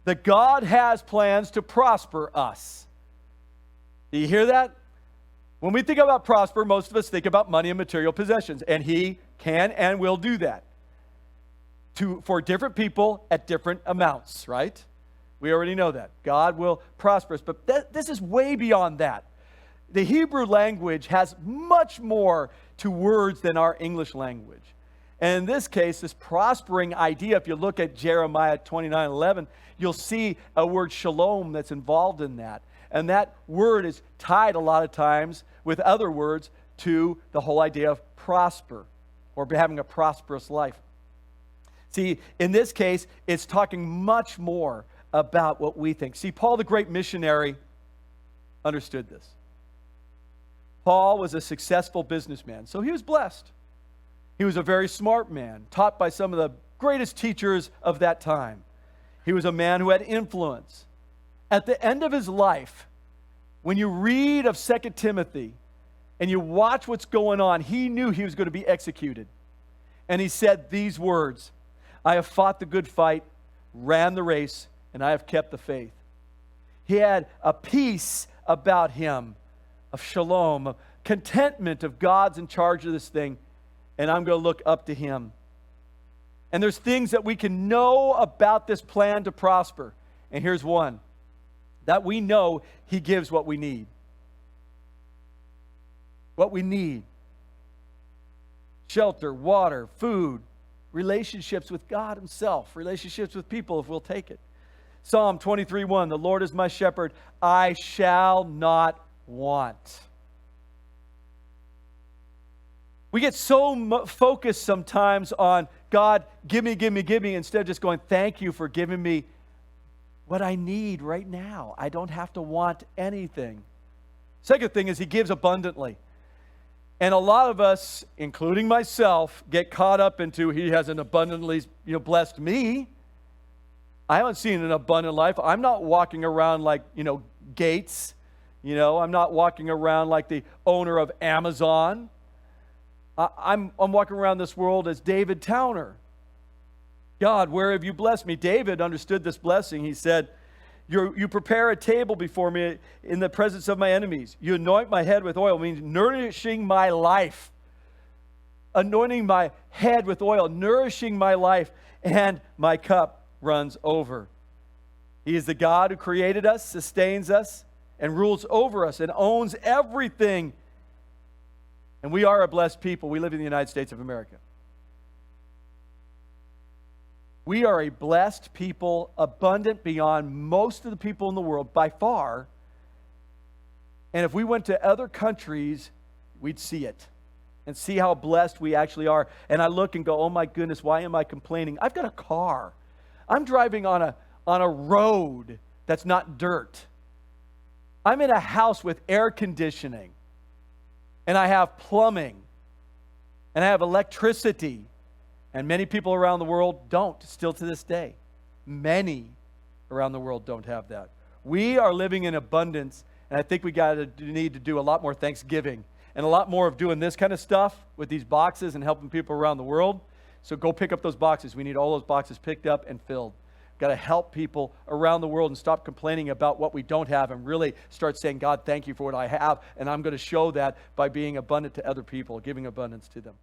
that God has plans to prosper us. Do you hear that? When we think about prosper, most of us think about money and material possessions, and He can and will do that for different people at different amounts, right? We already know that. God will prosper us, but this is way beyond that. The Hebrew language has much more to words than our English language. And in this case, this prospering idea, if you look at Jeremiah 29:11, you'll see a word shalom that's involved in that. And that word is tied a lot of times with other words to the whole idea of prosper or having a prosperous life. See, in this case, it's talking much more about what we think. See, Paul, the great missionary, understood this. Paul was a successful businessman, so he was blessed. He was a very smart man, taught by some of the greatest teachers of that time. He was a man who had influence. At the end of his life, when you read of 2 Timothy and you watch what's going on, he knew he was going to be executed. And he said these words, "I have fought the good fight, ran the race, and I have kept the faith." He had a peace about him, of shalom, of contentment of God's in charge of this thing, and I'm going to look up to Him. And there's things that we can know about this plan to prosper. And here's one, that we know He gives what we need. What we need. Shelter, water, food, relationships with God Himself, relationships with people if we'll take it. Psalm 23:1, "The Lord is my shepherd, I shall not want." We get so focused sometimes on God, give me, instead of just going, thank you for giving me what I need right now. I don't have to want anything. Second thing is He gives abundantly. And a lot of us, including myself, get caught up into He hasn't abundantly blessed me. I haven't seen an abundant life. I'm not walking around like, Gates. I'm not walking around like the owner of Amazon. I'm walking around this world as David Towner. God, where have you blessed me? David understood this blessing. He said, you prepare a table before me in the presence of my enemies. You anoint my head with oil, means nourishing my life. Anointing my head with oil, nourishing my life, and my cup runs over. He is the God who created us, sustains us, and rules over us, and owns everything. And we are a blessed people. We live in the United States of America. We are a blessed people, abundant beyond most of the people in the world by far. And if we went to other countries, we'd see it and see how blessed we actually are. And I look and go, oh my goodness, why am I complaining? I've got a car. I'm driving on a road that's not dirt. I'm in a house with air conditioning. And I have plumbing. And I have electricity. And many people around the world don't, still to this day. Many around the world don't have that. We are living in abundance, and I think we need to do a lot more Thanksgiving and a lot more of doing this kind of stuff with these boxes and helping people around the world. So go pick up those boxes. We need all those boxes picked up and filled. Got to help people around the world and stop complaining about what we don't have and really start saying, God, thank you for what I have, and I'm going to show that by being abundant to other people, giving abundance to them.